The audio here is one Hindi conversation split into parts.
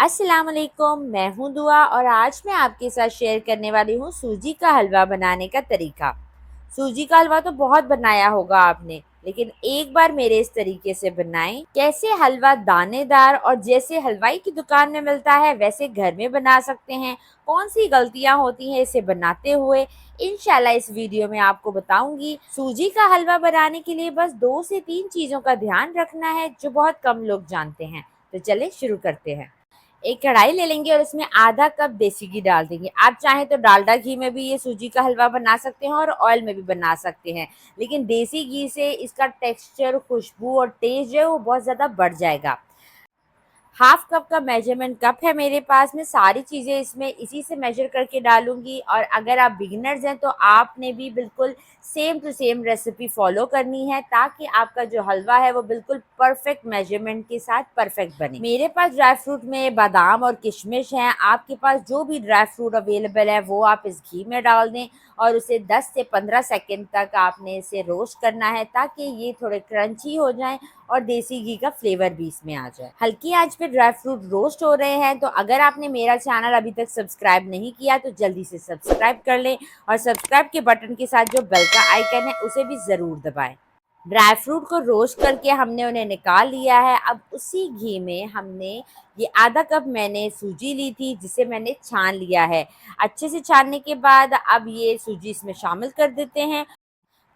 अस्सलाम वालेकुम, मैं हूँ दुआ और आज मैं आपके साथ शेयर करने वाली हूँ सूजी का हलवा बनाने का तरीका। सूजी का हलवा तो बहुत बनाया होगा आपने, लेकिन एक बार मेरे इस तरीके से बनाएं। कैसे हलवा दानेदार और जैसे हलवाई की दुकान में मिलता है वैसे घर में बना सकते हैं। कौन सी गलतियां होती हैं इसे बनाते हुए, इंशाल्लाह इस वीडियो में आपको बताऊंगी। सूजी का हलवा बनाने के लिए बस 2 से 3 चीज़ों का ध्यान रखना है जो बहुत कम लोग जानते हैं। तो चले शुरू करते हैं। एक कढ़ाई ले लेंगे और उसमें आधा कप देसी घी डाल देंगे। आप चाहें तो डालडा घी में भी ये सूजी का हलवा बना सकते हैं और ऑयल में भी बना सकते हैं, लेकिन देसी घी से इसका टेक्सचर, खुशबू और टेस्ट जो है वो बहुत ज़्यादा बढ़ जाएगा। हाफ कप का मेजरमेंट कप है मेरे पास में, सारी चीज़ें इसमें इसी से मेजर करके डालूंगी। और अगर आप बिगिनर्स हैं तो आपने भी बिल्कुल same to same recipe follow करनी है ताकि आपका जो हलवा है वो बिल्कुल परफेक्ट मेजरमेंट के साथ परफेक्ट बने। मेरे पास ड्राई फ्रूट में बादाम और किशमिश हैं, आपके पास जो भी ड्राई फ्रूट अवेलेबल है वो आप इस घी में डाल दें और उसे 10 से 15 सेकंड तक आपने इसे रोस्ट करना है ताकि ये थोड़े क्रंची हो जाएं और देसी घी का फ्लेवर भी इसमें आ जाए। हल्की आंच पे ड्राई फ्रूट रोस्ट हो रहे हैं, तो अगर आपने मेरा चैनल अभी तक सब्सक्राइब नहीं किया तो जल्दी से सब्सक्राइब कर लें और सब्सक्राइब के बटन के साथ जो बेल का आइकन है उसे भी ज़रूर दबाएं। ड्राई फ्रूट को रोस्ट करके हमने उन्हें निकाल लिया है। अब उसी घी में हमने ये आधा कप मैंने सूजी ली थी जिसे मैंने छान लिया है। अच्छे से छानने के बाद अब ये सूजी इसमें शामिल कर देते हैं।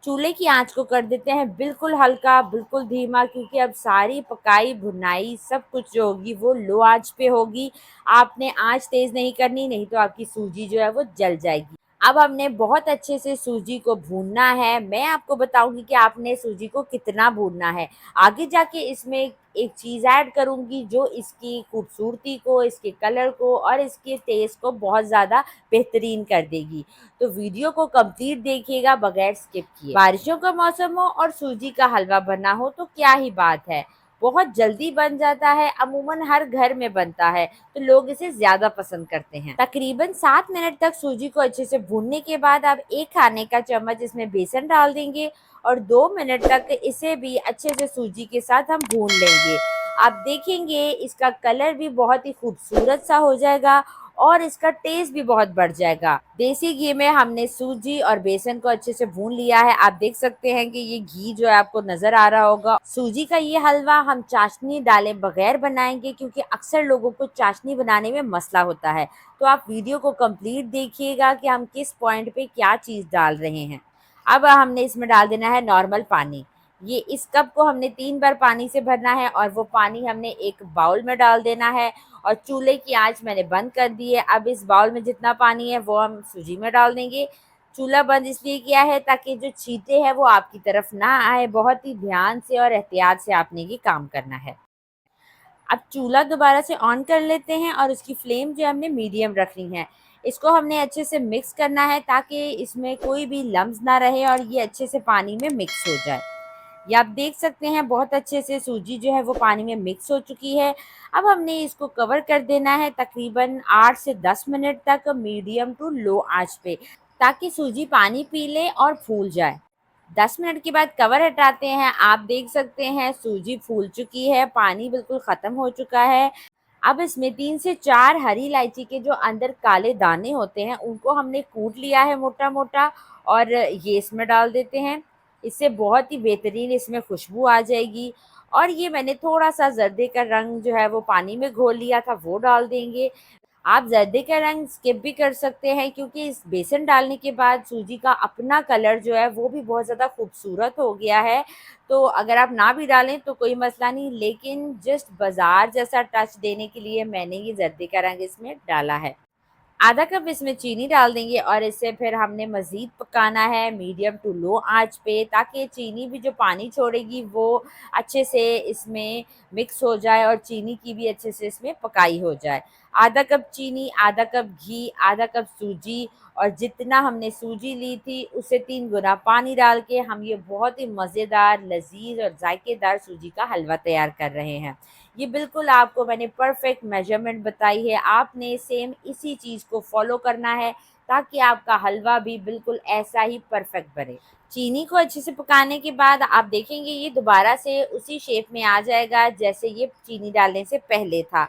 चूल्हे की आंच को कर देते हैं बिल्कुल हल्का, बिल्कुल धीमा, क्योंकि अब सारी पकाई भुनाई सब कुछ जो होगी वो लो आंच पे होगी। आपने आंच तेज़ नहीं करनी, नहीं तो आपकी सूजी जो है वो जल जाएगी। अब हमने बहुत अच्छे से सूजी को भूनना है। मैं आपको बताऊंगी कि आपने सूजी को कितना भूनना है। आगे जाके इसमें एक चीज़ ऐड करूंगी जो इसकी खूबसूरती को, इसके कलर को और इसके टेस्ट को बहुत ज़्यादा बेहतरीन कर देगी। तो वीडियो को कंप्लीट देखिएगा बगैर स्किप किए। बारिशों का मौसम हो और सूजी का हलवा बना हो तो क्या ही बात है, बहुत जल्दी बन जाता है, अमूमन हर घर में बनता है, तो लोग इसे ज्यादा पसंद करते हैं। तकरीबन 7 मिनट तक सूजी को अच्छे से भूनने के बाद आप एक खाने का चम्मच इसमें बेसन डाल देंगे और 2 मिनट तक इसे भी अच्छे से सूजी के साथ हम भून लेंगे। आप देखेंगे इसका कलर भी बहुत ही खूबसूरत सा हो जाएगा और इसका टेस्ट भी बहुत बढ़ जाएगा। देसी घी में हमने सूजी और बेसन को अच्छे से भून लिया है। आप देख सकते हैं कि ये घी जो है आपको नजर आ रहा होगा। सूजी का ये हलवा हम चाशनी डाले बगैर बनाएंगे क्योंकि अक्सर लोगों को चाशनी बनाने में मसला होता है। तो आप वीडियो को कंप्लीट देखिएगा कि हम किस पॉइंट पे क्या चीज़ डाल रहे हैं। अब हमने इसमें डाल देना है नॉर्मल पानी। ये इस कप को हमने 3 बार पानी से भरना है और वो पानी हमने एक बाउल में डाल देना है और चूल्हे की आंच मैंने बंद कर दी है। अब इस बाउल में जितना पानी है वो हम सूजी में डाल देंगे। चूल्हा बंद इसलिए किया है ताकि जो छींटे हैं वो आपकी तरफ ना आए। बहुत ही ध्यान से और एहतियात से आपने ये काम करना है। अब चूल्हा दोबारा से ऑन कर लेते हैं और उसकी फ्लेम जो हमने मीडियम रखनी है। इसको हमने अच्छे से मिक्स करना है ताकि इसमें कोई भी लम्स ना रहे और ये अच्छे से पानी में मिक्स हो जाए। ये आप देख सकते हैं बहुत अच्छे से सूजी जो है वो पानी में मिक्स हो चुकी है। अब हमने इसको कवर कर देना है तकरीबन 8 से 10 मिनट तक मीडियम टू लो आंच पे, ताकि सूजी पानी पी ले और फूल जाए। 10 मिनट के बाद कवर हटाते हैं। आप देख सकते हैं सूजी फूल चुकी है, पानी बिल्कुल ख़त्म हो चुका है। अब इसमें 3 से 4 हरी इलायची के जो अंदर काले दाने होते हैं उनको हमने कूट लिया है मोटा मोटा और ये इसमें डाल देते हैं। इससे बहुत ही बेहतरीन इसमें खुशबू आ जाएगी। और ये मैंने थोड़ा सा जर्दे का रंग जो है वो पानी में घोल लिया था वो डाल देंगे। आप जर्दे का रंग स्किप भी कर सकते हैं क्योंकि इस बेसन डालने के बाद सूजी का अपना कलर जो है वो भी बहुत ज़्यादा खूबसूरत हो गया है। तो अगर आप ना भी डालें तो कोई मसला नहीं, लेकिन जस्ट बाजार जैसा टच देने के लिए मैंने ये जर्दे का रंग इसमें डाला है। आधा कप इसमें चीनी डाल देंगे और इसे फिर हमने मज़ीद पकाना है मीडियम टू लो आंच पे, ताकि चीनी भी जो पानी छोड़ेगी वो अच्छे से इसमें मिक्स हो जाए और चीनी की भी अच्छे से इसमें पकाई हो जाए। आधा कप चीनी, आधा कप घी, आधा कप सूजी और जितना हमने सूजी ली थी उससे 3 गुना पानी डाल के हम ये बहुत ही मज़ेदार, लजीज और जायकेदार सूजी का हलवा तैयार कर रहे हैं। ये बिल्कुल आपको मैंने परफेक्ट मेजरमेंट बताई है, आपने सेम इसी चीज़ को फॉलो करना है ताकि आपका हलवा भी बिल्कुल ऐसा ही परफेक्ट बने। चीनी को अच्छे से पकाने के बाद आप देखेंगे ये दोबारा से उसी शेप में आ जाएगा जैसे ये चीनी डालने से पहले था।